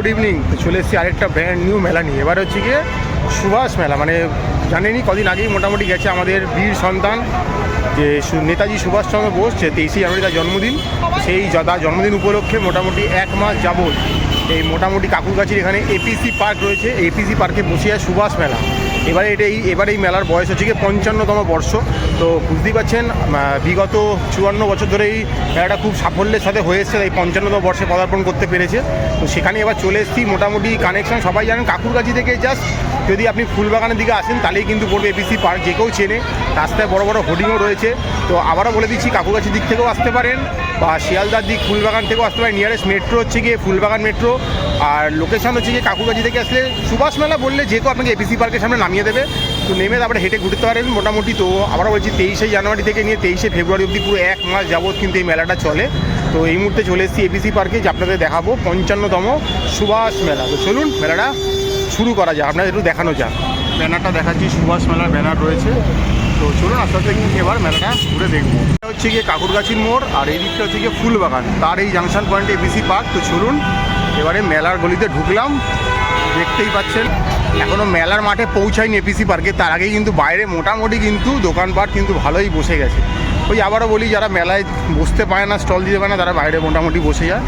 Good evening. তো চলে এসেছি আরেকটা ব্র্যান্ড নিউ মেলা নিয়ে। এবার হচ্ছে গিয়ে সুভাষ মেলা, মানে জানেনি কদিন আগেই মোটামুটি গেছে আমাদের বীর সন্তান যে নেতাজি সুভাষচন্দ্র বোস, যে 23শে জানুয়ারি তার জন্মদিন। সেই তার জন্মদিন উপলক্ষে মোটামুটি এক মাস যাবত এই মোটামুটি কাকুরগাছির এখানে এপিসি পার্ক রয়েছে, এপিসি পার্কে বসে আছে সুভাষ মেলা। এবার এই মেলার বয়স হচ্ছে গিয়ে 55তম বর্ষ। তো বুঝতেই পারছেন বিগত 54 বছর ধরে এই মেলাটা খুব সাফল্যের সাথে হয়ে এসছে, এই 55তম বর্ষে পদার্পণ করতে পেরেছে। তো সেখানে এবার চলে এসেছি। মোটামুটি কানেকশন সবাই জানেন কাকুরগাছি থেকে জাস্ট যদি আপনি ফুলবাগানের দিকে আসেন তাহলেই কিন্তু পড়বে এপিসি পার্ক, যে কেউ চেনে। রাস্তায় বড় বড় হোর্ডিংও রয়েছে। তো আবারও বলে দিচ্ছি কাকুরগাছির দিক থেকেও আসতে পারেন বা শিয়ালদার দিক ফুলবাগান থেকেও আসতে পারেন। নিয়ারেস্ট মেট্রো হচ্ছে গিয়ে ফুলবাগান মেট্রো, আর লোকেশন হচ্ছে গিয়ে কাকুরগাছি থেকে আসলে সুভাষ মেলা বললে যে কেউ আপনাকে এপিসি পার্কের সামনে নামিয়ে দেবে। তো নেমে তারপরে হেঁটে ঘুরতে পারেন মোটামুটি। তো আবারও বলছি 23শে জানুয়ারি থেকে নিয়ে 23শে ফেব্রুয়ারি অবধি পুরো এক মাস যাবত কিন্তু এই মেলাটা চলে। তো এই মুহূর্তে চলে এসেছি এপিসি পার্কে, যে আপনাদের দেখাবো 55তম সুভাষ মেলা। তো চলুন মেলাটা শুরু করা যাক, আপনাদের একটু দেখানো যাক। ব্যানারটা দেখাচ্ছি, সুভাষ মেলার ব্যানার রয়েছে। তো চলুন আস্তে আস্তে কিন্তু এবার মেলাটা ঘুরে দেখবো। এটা হচ্ছে গিয়ে কাকুরগাছির মোড়, আর এই দিকটা হচ্ছে গিয়ে ফুলবাগান, তার এই জাংশন পয়েন্টে এপিসি পার্ক। তো চলুন এবারে মেলার গলিতে ঢুকলাম। দেখতেই পাচ্ছেন এখনও মেলার মাঠে পৌঁছায়নি এপিসি পার্কে, তার আগেই কিন্তু বাইরে মোটামুটি কিন্তু দোকানপাট কিন্তু ভালোই বসে গেছে। ওই আবারও বলি, যারা মেলায় বসতে পায় না, স্টল দিতে পারে না, তারা বাইরে মোটামুটি বসে যায়।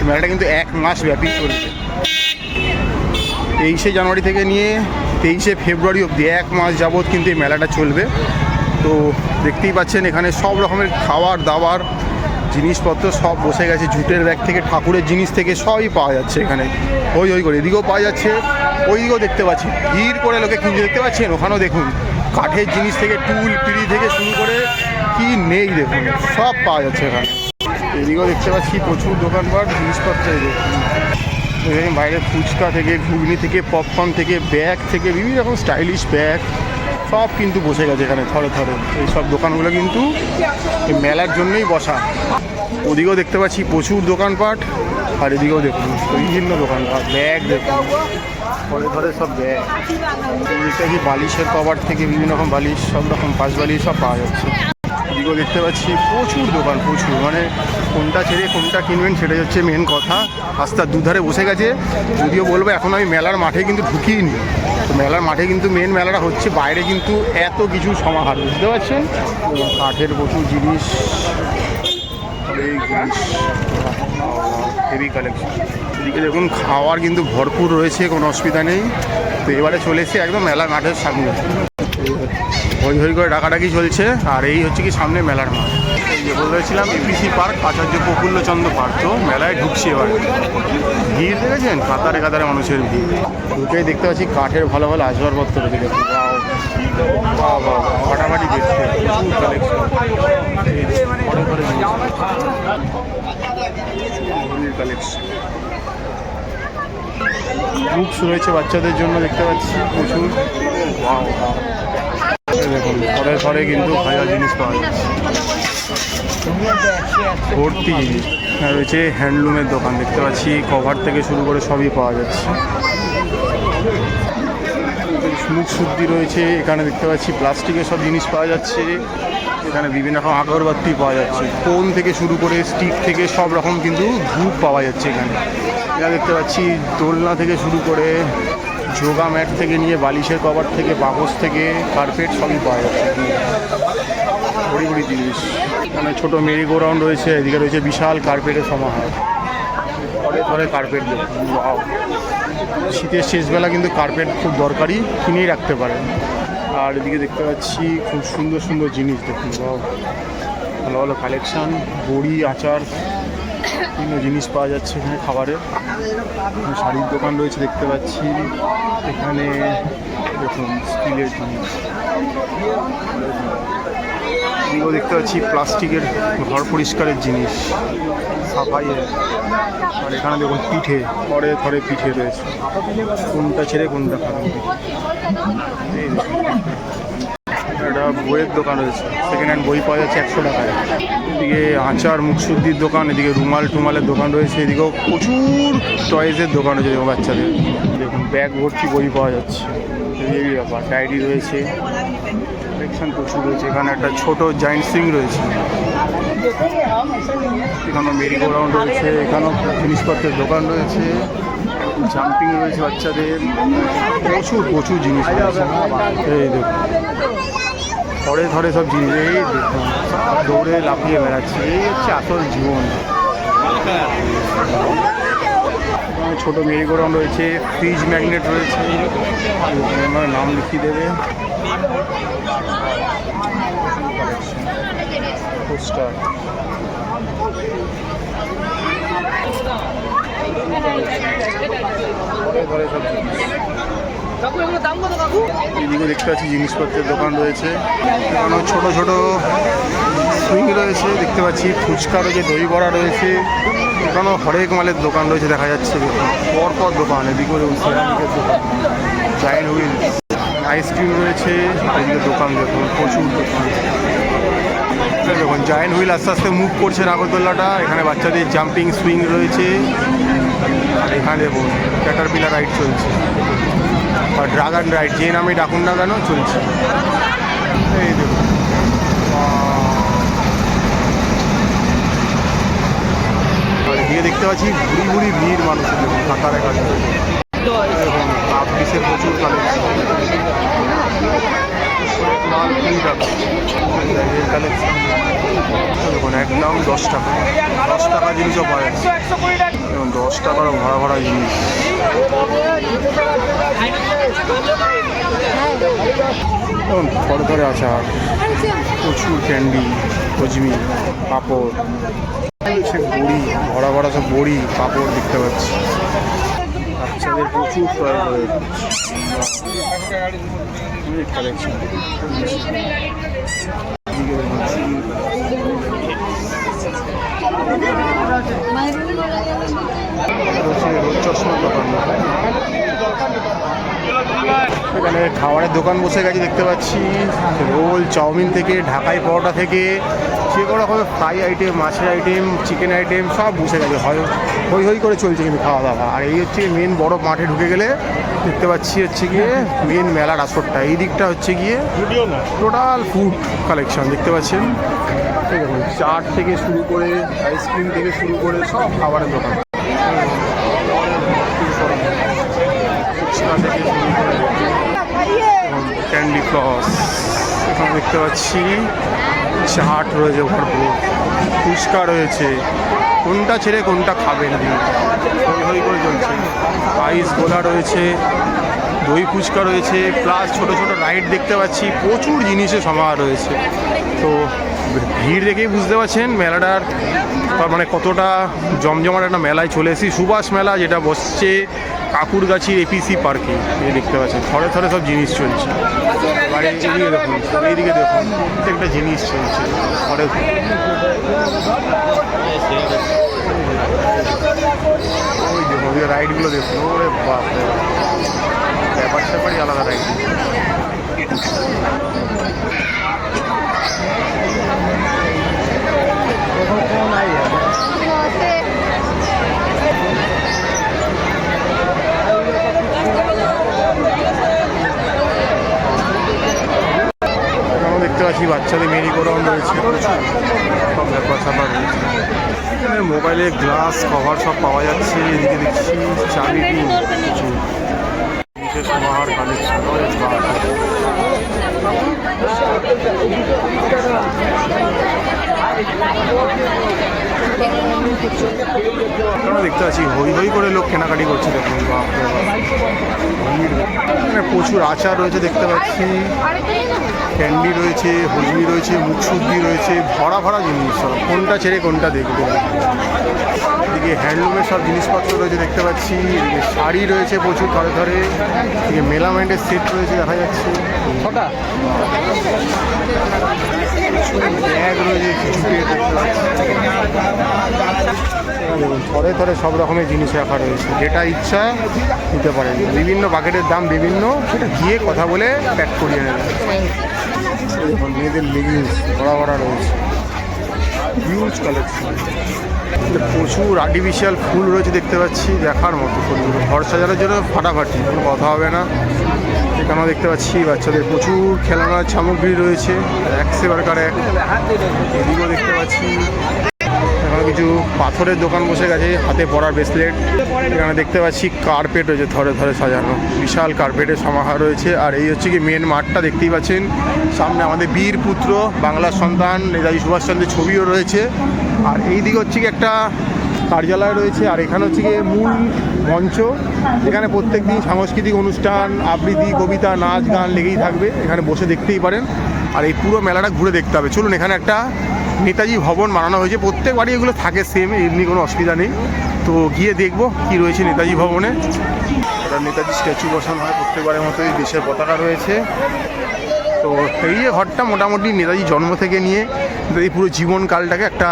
মেলাটা কিন্তু এক মাস ব্যাপী চলছে, 23শে জানুয়ারি থেকে নিয়ে 23শে ফেব্রুয়ারি অবধি এক মাস যাবৎ কিন্তু এই মেলাটা চলবে। তো দেখতেই পাচ্ছেন এখানে সব রকমের খাবার দাবার জিনিসপত্র সব বসে গেছে, জুটের ব্যাগ থেকে ঠাকুরের জিনিস থেকে সবই পাওয়া যাচ্ছে এখানে। ওই করে এদিকেও পাওয়া যাচ্ছে, ওই দিকেও দেখতে পাচ্ছি ভিড় করে লোকে কিনতে, দেখতে পাচ্ছেন ওখানেও দেখুন কাঠের জিনিস থেকে টুল পিড়ি থেকে শুরু করে কি নেই দেখুন সব পাওয়া যাচ্ছে এখানে। এদিকেও দেখতে পাচ্ছি প্রচুর দোকানপাট জিনিসপত্রের দেখুন। বাইরে ফুচকা থেকে ঘুগনি থেকে পপকর্ন থেকে ব্যাগ থেকে বিভিন্ন রকম স্টাইলিশ ব্যাগ সব কিন্তু বসে গেছে এখানে থরে থরে। এই সব দোকানগুলো কিন্তু এই মেলার জন্যই বসা। ওদিকেও দেখতে পাচ্ছি প্রচুর দোকানপাট, আর এদিকেও দেখুন বিভিন্ন দোকানপাট, ব্যাগ দেখুন থরে থরে সব ব্যাগ। এদিকটা কি বালিশের কভার থেকে বিভিন্ন রকম বালিশ, সব রকম পাঁচ বালিশ সব পাওয়া যাচ্ছে। এদিকেও দেখতে পাচ্ছি প্রচুর দোকান, প্রচুর, মানে কোনটা ছেড়ে কোনটা কিনবেন সেটাই হচ্ছে মেন কথা। রাস্তার দুধারে বসে গেছে। যদিও বলবো এখন আমি মেলার মাঠে কিন্তু ঢুকিনি, তো মেলার মাঠে কিন্তু মেন মেলাটা হচ্ছে, বাইরে কিন্তু এত কিছু সমাহার বুঝতে পারছেন। কাঠের প্রচুর জিনিস, হেভি কালেকশন। এদিকে দেখুন খাওয়ার কিন্তু ভরপুর রয়েছে, কোনো অসুবিধা নেই। তো এবারে চলে এসে একদম মেলার মাঠের সামনে, হই হই করে ডাকাডাকি চলছে। আর এই হচ্ছে কি সামনে মেলার মাঠ। যে বলেছিলাম এপিসি পার্ক, আচার্য প্রফুল্লচন্দ্র পার্ক। তো মেলায় ঢুকছি এবার, ভিড় দেখেছেন কাতারে কাতারে মানুষের ভিড়। ঢুকেই দেখতে পাচ্ছি কাঠের ভালো ভালো আসবাবপত্র রয়েছে দেখুন, বাহ ফাটাফাটি দেখতে প্রচুর কালেকশন। বুকস রয়েছে বাচ্চাদের জন্য দেখতে পাচ্ছি প্রচুর। দেখুন ঘরে ঘরে কিন্তু ভালো জিনিস পাওয়া যাচ্ছে, ভর্তি জিনিস। রয়েছে হ্যান্ডলুমের দোকান দেখতে পাচ্ছি, কভার থেকে শুরু করে সবই পাওয়া যাচ্ছে। মুখ শুদ্ধি রয়েছে এখানে দেখতে পাচ্ছি, প্লাস্টিকের সব জিনিস পাওয়া যাচ্ছে এখানে। বিভিন্ন রকম আগরবাতি পাওয়া যাচ্ছে, কোন থেকে শুরু করে স্টিক থেকে সব রকম কিন্তু ধূপ পাওয়া যাচ্ছে এখানে। এখানে দেখতে পাচ্ছি দোলনা থেকে শুরু করে যোগা ম্যাট থেকে নিয়ে বালিশের কভার থেকে বাকস থেকে কার্পেট সবই পাওয়া যাচ্ছে। বড়ি বড়ি জিনিস, মানে ছোটো মেরি গো রাউন্ড রয়েছে। এদিকে রয়েছে বিশাল কার্পেটের সমাহার, ঘরে ঘরে কার্পেট দেখুন। শীতের শেষবেলা কিন্তু কার্পেট খুব দরকারি, কিনেই রাখতে পারেন। আর এদিকে দেখতে পাচ্ছি খুব সুন্দর সুন্দর জিনিস দেখুন, ভালো ভালো কালেকশান। বড়ি আচার বিভিন্ন জিনিস পাওয়া যাচ্ছে এখানে খাবারের। শাড়ির দোকান রয়েছে দেখতে পাচ্ছি এখানে, দেখুন স্টিলের জিনিস। এদিকেও দেখতে পাচ্ছি প্লাস্টিকের ঘর পরিষ্কারের জিনিস, সাফাইয়ের। আর এখানে দেখুন পিঠে, ঘরে ঘরে পিঠে রয়েছে, কোনটা ছেড়ে কোনটা খাবেন। একটা বইয়ের দোকান রয়েছে, সেকেন্ড হ্যান্ড বই পাওয়া যাচ্ছে 100 টাকায়। এদিকে আচার মুখশুদ্ধির দোকান, এদিকে রুমাল টুমালের দোকান রয়েছে, এদিকেও প্রচুর টয়েসের দোকান রয়েছে বাচ্চাদের। দেখুন ব্যাগ ভর্তি বই পাওয়া যাচ্ছে, এই ব্যাপার। ডায়েরি রয়েছে, কালেকশন প্রচুর রয়েছে। এখানে একটা ছোট জায়েন্ট সিং রয়েছে, এখানেও মেরি গো রাউন্ড রয়েছে, এখানেও জিনিসপত্রের দোকান রয়েছে। জাম্পিং রয়েছে বাচ্চাদের, প্রচুর প্রচুর জিনিস রয়েছে। এই দেখুন ধরে ধরে সব জিনিস, এই দেখুন সব দৌড়ে লাফিয়ে বেড়াচ্ছে, এই হচ্ছে আসল জীবন। ছোটো মেরিগোরাউন্ড রয়েছে, ফ্রিজ ম্যাগনেট রয়েছে, আমার নাম লিখিয়ে দেবে, পোস্টার। ধরে সব এদিকে দেখতে পাচ্ছি জিনিসপত্রের দোকান রয়েছে, এখানে ছোট ছোট সুইং রয়েছে দেখতে পাচ্ছি, ফুচকা রয়েছে, দই বড়া রয়েছে, এখানেও হরেক মালের দোকান রয়েছে দেখা যাচ্ছে। দেখুন পরপর দোকান, এদিকে সেরামিকের দোকান, জায়েন্ট হুইল, আইসক্রিম রয়েছে, এদিকে দোকান দেখুন প্রচুর দোকান। দেখুন জায়েন্ট হুইল আস্তে আস্তে মুভ করছে নাগরদোল্লাটা, এখানে বাচ্চাদের জাম্পিং সুইং রয়েছে, আর এখানে দেখুন ক্যাটারপিলার রাইড চলছে, আর ড্রাগন রাইড যে নামে ডাকুন না কেন চলছে। এই দেখুন আর এদিকে দেখতে পাচ্ছি ভুড়ি ভুড়ি ভিড় মানুষের, দেখুন কাতারে কাতারে দেখুন কাপড়িসের প্রচুর কালেকশন, কালেকশন দেখুন একদম 10 টাকা, 10 টাকা জিনিসও পাওয়া যাচ্ছে, এবং 10 টাকারও ভরা ভরা জিনিস। দেখুন থরে থরে আচার, প্রচুর ক্যান্ডি, হজমি, পাঁপড়, সে বড়ি, ভরা ভরা সব বড়ি পাঁপড় দেখতে পাচ্ছি। বাচ্চাদের প্রচুর ক্রয় করে কালেকশন। চশমার দোকান, এখানে খাবারের দোকান বসে গেছে দেখতে পাচ্ছি, রোল, চাউমিন থেকে ঢাকাই পরোটা থেকে যে কোনো রকমের ফ্রাই আইটেম, মাছের আইটেম, চিকেন আইটেম সব বসে গেছে, হই হই করে চলছে কিন্তু খাওয়া দাওয়া। আর এই হচ্ছে মেন বড় মাঠে ঢুকে গেলে দেখতে পাচ্ছি হচ্ছে গিয়ে মেন মেলার আসরটা, এই দিকটা হচ্ছে গিয়ে টোটাল ফুড কালেকশন দেখতে পাচ্ছেন। দেখুন চাট থেকে শুরু করে আইসক্রিম থেকে শুরু করে সব খাবারের দোকান, ফুচকা থেকে শুরু করে ক্যান্ডি ফ্লস, এখানে দেখতে পাচ্ছি চাট রয়েছে ভরপুর, ফুচকা রয়েছে, কোনটা ছেড়ে কোনটা খাবেন দিয়ে হই হই করে চলছে। আইস গোলা রয়েছে, দই ফুচকা রয়েছে, প্লাস ছোট ছোট রাইড দেখতে পাচ্ছি, প্রচুর জিনিসের সমাহার রয়েছে। তো ভিড় দেখেই বুঝতে পারছেন মেলাটার মানে কতটা জমজমাট একটা মেলায় চলে এসেছি। সুভাষ মেলা যেটা বসছে কাকুরগাছির এপিসি পার্কে, এই দেখতে পাচ্ছেন থরে থরে সব জিনিস চলছে। আর এইদিকে দেখুন, এইদিকে দেখুন প্রত্যেকটা জিনিস চলছে থরে থরে। ওই দেখুন ওই রাইডগুলো দেখুন, ওরে বাপ রে, ব্যাপার স্যাপারই আলাদা রাইড। দেখতে পাচ্ছি বাচ্চাদের মেরিগোরাউন্ড রয়েছে, সব ব্যাপার স্যাপার রয়েছে। এখানে মোবাইলের গ্লাস কভার সব পাওয়া যাচ্ছে, এদিকে দেখছি চাবিটি প্রচুর বিশেষ সমাহার কালেকশন। দেখতে পাচ্ছি হই হই করে লোক কেনাকাটি করছে, দেখুন এখানে প্রচুর আচার রয়েছে দেখতে পাচ্ছি, ক্যান্ডি রয়েছে, হজমি রয়েছে, মুখশুদ্ধি রয়েছে, ভরা ভরা জিনিস সব, কোনটা ছেড়ে কোনটা দেখবে। এদিকে হ্যান্ডলুমের সব জিনিসপত্র রয়েছে দেখতে পাচ্ছি, এদিকে শাড়ি রয়েছে প্রচুর ধরে ধরে, এদিকে মেলামেন্টের সেট রয়েছে দেখা যাচ্ছে, ব্যাগ রয়েছে জুটের দেখতে পাচ্ছি। দেখুন থরে থরে সব রকমের জিনিস রাখা রয়েছে, যেটা ইচ্ছা নিতে পারেন, বিভিন্ন বাকেটের দাম বিভিন্ন, সেটা গিয়ে কথা বলে প্যাক করিয়ে নেবেন। দেখুন মেয়েদের লেগিংস ভরা ভরা রয়েছে, হিউজ কালেকশন। প্রচুর আর্টিফিশিয়াল ফুল রয়েছে দেখতে পাচ্ছি, দেখার মতো ফুলগুলো, ঘর সাজানোর জন্য ফাটাফাটি, কোনো কথা হবে না। এখানেও দেখতে পাচ্ছি বাচ্চাদের প্রচুর খেলনার সামগ্রী রয়েছে, এক সেবার কার এক। এদিকেও দেখতে পাচ্ছি এখানে কিছু পাথরের দোকান বসে গেছে, হাতে পরার ব্রেসলেট। এখানে দেখতে পাচ্ছি কার্পেট রয়েছে ধরে ধরে সাজানো, বিশাল কার্পেটের সমাহার রয়েছে। আর এই হচ্ছে কি মেন মাঠটা দেখতেই পাচ্ছেন, সামনে আমাদের বীর পুত্র বাংলার সন্তান নেতাজি সুভাষচন্দ্রের ছবিও রয়েছে। আর এই দিকে হচ্ছে কি একটা কার্যালয় রয়েছে। আর এখানে হচ্ছে গিয়ে মূল মঞ্চ, এখানে প্রত্যেক দিন সাংস্কৃতিক অনুষ্ঠান, আবৃত্তি, কবিতা, নাচ গান লেগেই থাকবে, এখানে বসে দেখতেই পারেন। আর এই পুরো মেলাটা ঘুরে দেখতে হবে। চলুন, এখানে একটা নেতাজি ভবন বানানো হয়েছে, প্রত্যেকবারই এগুলো থাকে সেম, এমনি কোনো অসুবিধা নেই। তো গিয়ে দেখবো কি রয়েছে নেতাজি ভবনে। এটা নেতাজি স্ট্যাচু বসানো হয় প্রত্যেকবারের মতোই, দেশের পতাকা রয়েছে। তো এই যে ঘরটা মোটামুটি নেতাজি জন্ম থেকে নিয়ে নেতাজি পুরো জীবনকালটাকে একটা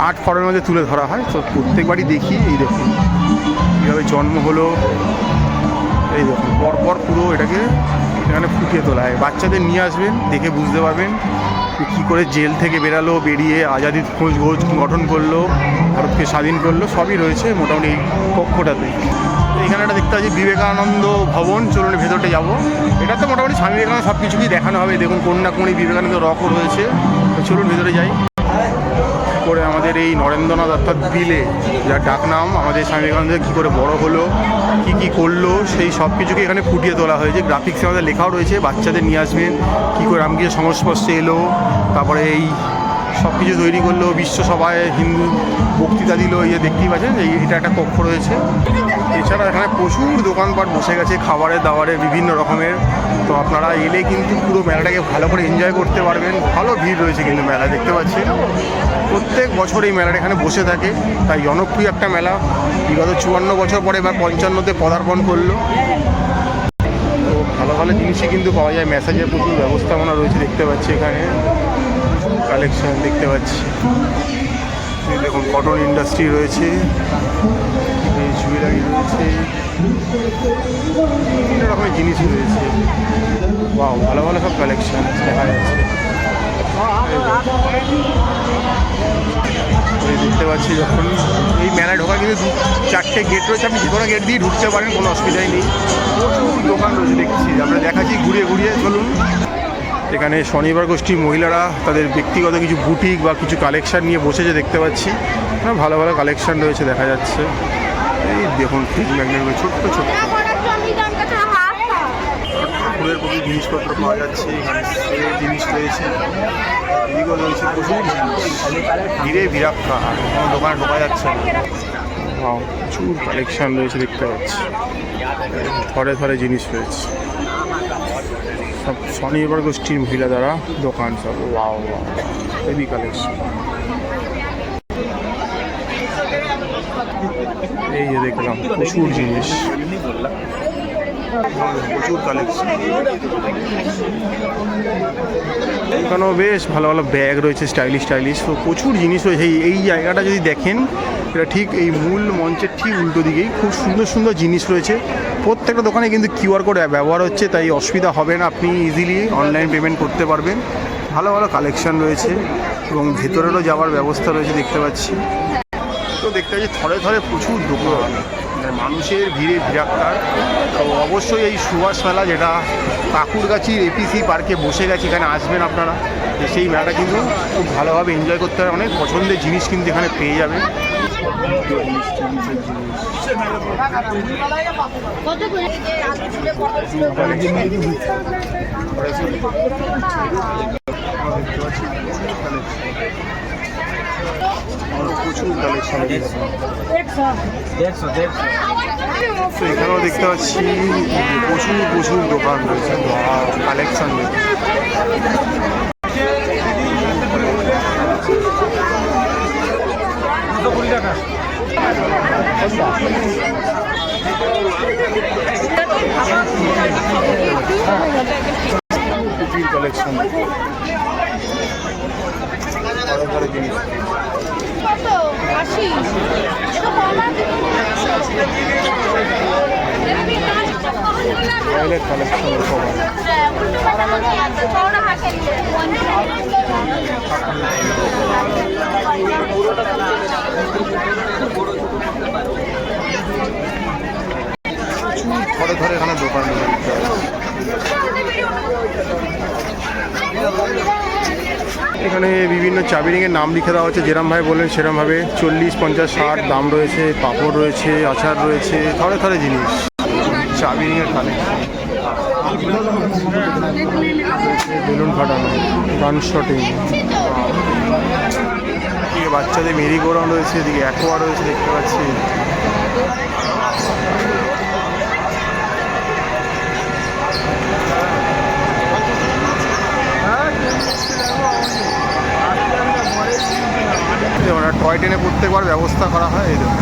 আর্ট ফর্মের মধ্যে তুলে ধরা হয়। তো প্রত্যেকবারই দেখি, এই দেখুন কীভাবে জন্ম হলো, এই দেখুন পরপর পুরো এটাকে এখানে ফুটিয়ে তোলা হয়। বাচ্চাদের নিয়ে আসবেন, দেখে বুঝতে পারবেন কী করে জেল থেকে বেরালো, বেরিয়ে আজাদির খোঁজ গঠন করলো, ভারতকে স্বাধীন করলো, সবই রয়েছে মোটামুটি এই কক্ষটাতে। এখানে একটা দেখতে পাচ্ছি বিবেকানন্দ ভবন, চলুন ভেতরটা যাবো। এটা তো মোটামুটি স্বামী বিবেকানন্দ সব কিছুকেই দেখানো হবে। দেখুন কোন না কোন বিবেকানন্দ রকও রয়েছে। চলুন ভেতরে যাই। করে আমাদের এই নরেন্দ্রনাথ অর্থাৎ বিলে, যার ডাক নাম, আমাদের স্বামী বিবেকানন্দ কী করে বড় হলো, কি করলো, সেই সব কিছুকে এখানে ফুটিয়ে তোলা হয়েছে। গ্রাফিক্সে আমাদের লেখাও রয়েছে, বাচ্চাদের নিয়ে আসবেন, কী করে রামকৃষ্ণ সংস্পর্শে এলো, তারপরে এই সব কিছু তৈরি করলো, বিশ্বসভায় হিন্দু বক্তৃতা দিল, এই যে দেখতেই পাচ্ছেন এটা একটা কক্ষ রয়েছে। এছাড়া এখানে প্রচুর দোকানপাট বসে গেছে খাবারের দাবারের বিভিন্ন রকমের। তো আপনারা এলে কিন্তু পুরো মেলাটাকে ভালো করে এনজয় করতে পারবেন। ভালো ভিড় রয়েছে কিন্তু মেলা, দেখতে পাচ্ছেন প্রত্যেক বছর এই মেলাটা এখানে বসে থাকে, তাই জনপ্রিয় একটা মেলা। বিগত 54 বছর পরে এবার 55তে পদার্পণ করলো। তো ভালো ভালো জিনিসই কিন্তু পাওয়া যায়, ম্যাসাজের প্রচুর ব্যবস্থাপনা রয়েছে দেখতে পাচ্ছি, এখানে কালেকশন দেখতে পাচ্ছি। দেখুন কটন ইন্ডাস্ট্রি রয়েছে, এই জুয়েলারি রয়েছে, বিভিন্ন রকমের জিনিস রয়েছে। বাহ, ভালো ভালো সব কালেকশন দেখা যাচ্ছে। দেখতে পাচ্ছি যখন এই মেলায় ঢোকা কিন্তু 4টে গেট রয়েছে, আপনি যে কোনো গেট দিয়ে ঢুকতে পারেন, কোনো অসুবিধাই নেই। প্রচুর দোকান রয়েছে দেখছি, আমরা দেখাচ্ছি ঘুরিয়ে ঘুরিয়ে। চলুন, এখানে স্বনির্ভর গোষ্ঠীর মহিলারা তাদের ব্যক্তিগত কিছু বুটিক বা কিছু কালেকশান নিয়ে বসেছে দেখতে পাচ্ছি। ভালো ভালো কালেকশান রয়েছে দেখা যাচ্ছে। এই দেখুন ফ্রিজ ম্যাগনেট, ছোট্ট ছোট্ট ঠাকুরের প্রচুর জিনিসপত্র পাওয়া যাচ্ছে। এখানে সেলের জিনিস রয়েছে, এদিকেও রয়েছে প্রচুর জিনিস। ভিড়ে ভিড়াক্কা, কোনো দোকানে ঢোকা যাচ্ছে না। প্রচুর কালেকশান রয়েছে দেখতে পাচ্ছি, ধরে ধরে জিনিস রয়েছে। সব স্বনির্ভর গোষ্ঠীর মহিলা দ্বারা দোকান সব। Wow wow, heavy collection. এই যে দেখলাম প্রচুর জিনিস, প্রচুর কালেকশন। এখানেও বেশ ভালো ভালো ব্যাগ রয়েছে, স্টাইলিশ স্টাইলিশ। তো প্রচুর জিনিস রয়েছে। এই জায়গাটা যদি দেখেন, এটা ঠিক এই মূল মঞ্চের ঠিক উল্টো দিকেই খুব সুন্দর সুন্দর জিনিস রয়েছে। প্রত্যেকটা দোকানে কিন্তু QR কোড ব্যবহার হচ্ছে, তাই অসুবিধা হবে না, আপনি ইজিলি অনলাইন পেমেন্ট করতে পারবেন। ভালো ভালো কালেকশন রয়েছে এবং ভেতরেরও যাওয়ার ব্যবস্থা রয়েছে দেখতে পাচ্ছি। তো দেখতে পাচ্ছি ধরে ধরে প্রচুর দোকান, মানুষের ভিড়ে ভিড়াক্কার। তো অবশ্যই এই সুভাষ মেলা, যেটা কাকুরগাছির APC পার্কে বসে গেছে, এখানে আসবেন আপনারা। সেই মেলাটা কিন্তু খুব ভালোভাবে এনজয় করতে হবে, অনেক পছন্দের জিনিস কিন্তু এখানে পেয়ে যাবেন। প্রচুর কালেকশন, তো এখানেও দেখতে পাচ্ছি প্রচুর প্রচুর দোকান রয়েছে, কালেকশন রয়েছে। কালেকশন জিনিস কালেকশন ধরে ধরে এখানে দোকান এখানে বিভিন্ন চাবি রিংয়ের নাম লিখে দেওয়া হচ্ছে, যেরম ভাবে বললেন সেরমভাবে 40, 50, 60 দাম রয়েছে। পাঁপড় রয়েছে, আচার রয়েছে, থরে থরে জিনিস। চাবি রিংয়ের কালেকশন, বেলুন ফাটানো, গান শটিং, এদিকে বাচ্চাদের মেরি গো রাউন্ড রয়েছে, এদিকে অ্যাকোয়া রয়েছে দেখতে পাচ্ছি। টয় ট্রেনে প্রত্যেকবার ব্যবস্থা করা হয়। এই দেখুন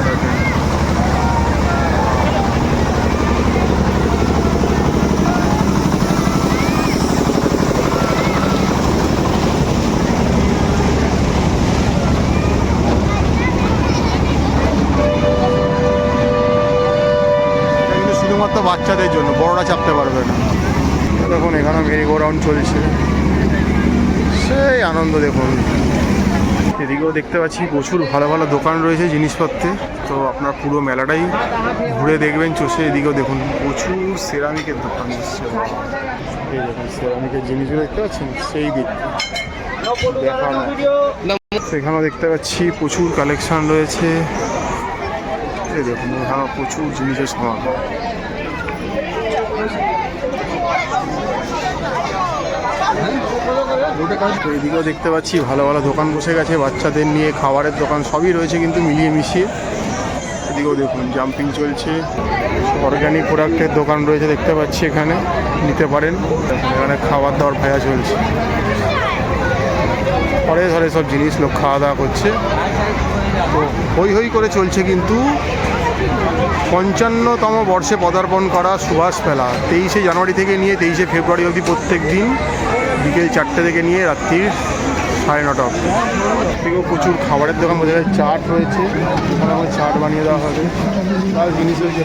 কিন্তু শুধুমাত্র বাচ্চাদের জন্য, বড়রা চাপতে পারবে না। দেখুন এখানে মেরি গো রাউন্ড চলছে, সেই আনন্দ দেখুন। এদিকেও দেখতে পাচ্ছি প্রচুর ভালো ভালো দোকান রয়েছে জিনিসপত্রের। তো আপনার পুরো মেলাটাই ঘুরে দেখবেন চষে। এদিকেও দেখুন প্রচুর সেরামিকের দোকান এসছে। এই দেখুন সেরামিকের জিনিসগুলো দেখতে পাচ্ছেন, সেই দিক সেখানেও দেখতে পাচ্ছি প্রচুর কালেকশন রয়েছে। এই দেখুন এখানেও প্রচুর জিনিসের সমাগম। এদিকেও দেখতে পাচ্ছি ভালো ভালো দোকান বসে গেছে, বাচ্চাদের নিয়ে খাবারের দোকান সবই রয়েছে কিন্তু মিলিয়ে মিশিয়ে। এদিকেও দেখুন জাম্পিং চলছে, অর্গ্যানিক প্রোডাক্টের দোকান রয়েছে দেখতে পাচ্ছি, এখানে নিতে পারেন। এখানে খাবার দাবার ভায়া চলছে, ঘরে ঘরে সব জিনিস লোক খাওয়া দাওয়া করছে। তো হই হই করে চলছে কিন্তু 55তম বর্ষে পদার্পণ করা সুভাষ মেলা 23শে জানুয়ারি থেকে নিয়ে 23শে ফেব্রুয়ারি অবধি প্রত্যেক দিন বিকেল 4টে থেকে নিয়ে রাত্রির 9:30 অবধি। থেকেও প্রচুর খাবারের দোকান বোঝা যায়, চাট রয়েছে, এখানে আমার চাট বানিয়ে দেওয়া হবে। আর জিনিস রয়েছে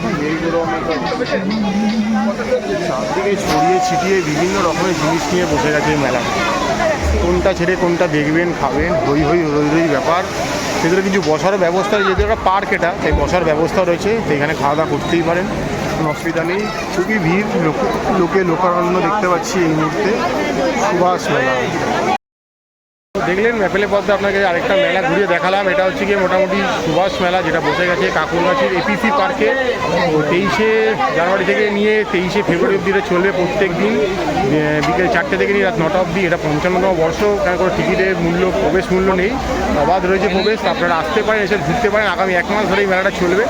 চারদিকে ছড়িয়ে ছিটিয়ে বিভিন্ন রকমের জিনিস নিয়ে বসে গেছে এই মেলা। কোনটা ছেড়ে কোনটা দেখবেন, খাবেন, হই হই রই রই ব্যাপার। সেগুলো কিছু বসারও ব্যবস্থা, যেহেতু একটা পার্ক এটা, তাই বসার ব্যবস্থা রয়েছে, তো এখানে খাওয়া দাওয়া করতেই পারেন, কোনো অসুবিধা নেই। খুবই ভিড়, লোকারণ্য দেখতে পাচ্ছি এই মুহূর্তে সুভাষ মেলা। দেখলেন ম্যাপেলে পথে আপনাকে আরেকটা মেলা ঘুরিয়ে দেখালাম। এটা হচ্ছে গিয়ে মোটামুটি সুভাষ মেলা, যেটা বসে গেছে কাকুরগাছির এপিসি পার্কে। 23শে জানুয়ারি থেকে নিয়ে 23শে ফেব্রুয়ারি অবধি চলবে প্রত্যেক দিন বিকেল 4টে থেকে নিয়ে রাত 9টা অবধি। এটা 55তম বর্ষ, কারণ কোনো টিকিটের মূল্য, প্রবেশ মূল্য নেই, অবাধ রয়েছে প্রবেশ। আপনারা আসতে পারেন, এসে ঘুরতে পারেন। আগামী 1 মাস ধরে এই মেলাটা চলবে।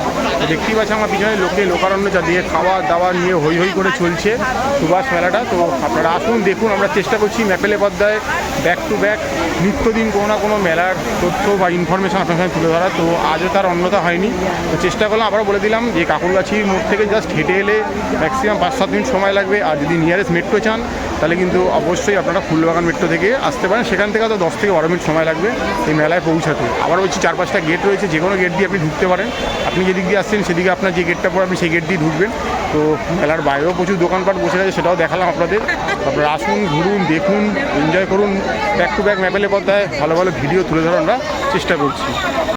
দেখতেই পাচ্ছি আমার পিছনে লোকারণ্য চারদিকে খাওয়া দাওয়া নিয়ে হই হই করে চলছে সুভাষ মেলাটা। তো আপনারা আসুন, দেখুন। আমরা চেষ্টা করছি ম্যাপেলে পদ্মায় ব্যাক টু ব্যাক নিত্যদিন কোনো না কোনো মেলার তথ্য বা ইনফরমেশন আপনার সাথে তুলে ধরা। তো আজও তার অন্যতা হয়নি। তো চেষ্টা করলাম, আবারও বলে দিলাম যে কাকুরগাছির মোড় থেকে জাস্ট হেঁটে এলে ম্যাক্সিমাম 5-7 মিনিট সময় লাগবে। আর যদি নিয়ারেস্ট মেট্রো চান তাহলে কিন্তু অবশ্যই আপনারা ফুলবাগান মেট্রো থেকে আসতে পারেন। সেখান থেকে তো 10 থেকে 12 মিনিট সময় লাগবে এই মেলায় পৌঁছাতে। আবার বলছি 4-5টা গেট রয়েছে, যে কোনো গেট দিয়ে আপনি ঢুকতে পারেন। আপনি যেদিক দিয়ে আসছেন সেদিকে আপনার যে গেটটা পড়ে আপনি সেই গেট দিয়ে ঢুকবেন। তো মেলার বাইরেও প্রচুর দোকানপাট বসে গেছে, সেটাও দেখালাম আপনাদের। আপনারা আসুন, ঘুরুন, দেখুন, এনজয় করুন। ব্যাক টু ব্যাক ম্যাপেলে পদ্মায় ভালো ভালো ভিডিও তুলে ধরার আমরা চেষ্টা করছি।